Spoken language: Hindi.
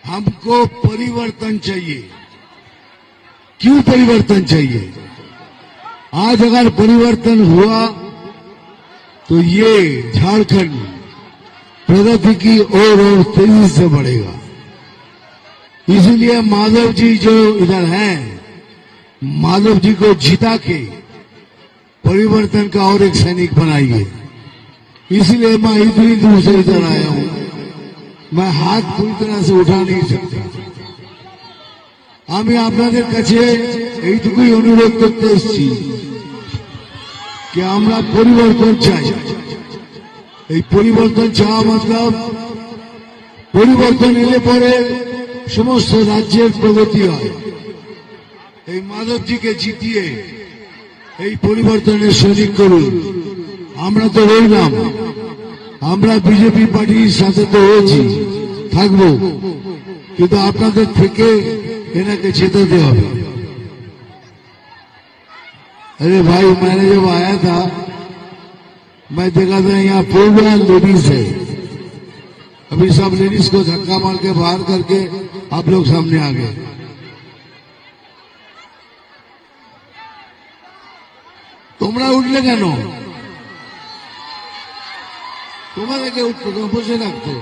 हमको परिवर्तन चाहिए। क्यों परिवर्तन चाहिए? आज अगर परिवर्तन हुआ तो ये झारखंड प्रगति की ओर और तेजी से बढ़ेगा। इसलिए माधव जी जो इधर हैं, माधव जी को जिता के परिवर्तन का और एक सैनिक बनाइए। इसलिए मैं इतनी दूर से इधर आया हूं। मैं हाथ पूरी तरह से उठा नहीं सकता। আমি আপনাদের কাছে এইটুকুই অনুরোধ করতে এসেছি कि আমরা পরিবর্তন চাই। এই পরিবর্তন চাওয়া मतलब পরিবর্তন এলে পরে সমস্ত রাজ্যের প্রগতি হয়। এই মাধবজিকে জিতিয়ে এই পরিবর্তনের সৈনিক করুন। আমরা তো রইলাম, আমরা বিজেপি পার্টির সাথে তো হয়েছি, থাকবো, কিন্তু আপনাদের থেকে এনাকে জেতাতে হবে। अरे भाई, मैंने जब आया था मैं देखा था यहाँ पूरा लेडीज है। अभी सब लेडीज को धक्का मार के बाहर करके आप लोग सामने आ गए। তোমরা উঠলে কেন? তোমাদেরকে উঠতো, বসে রাখতো।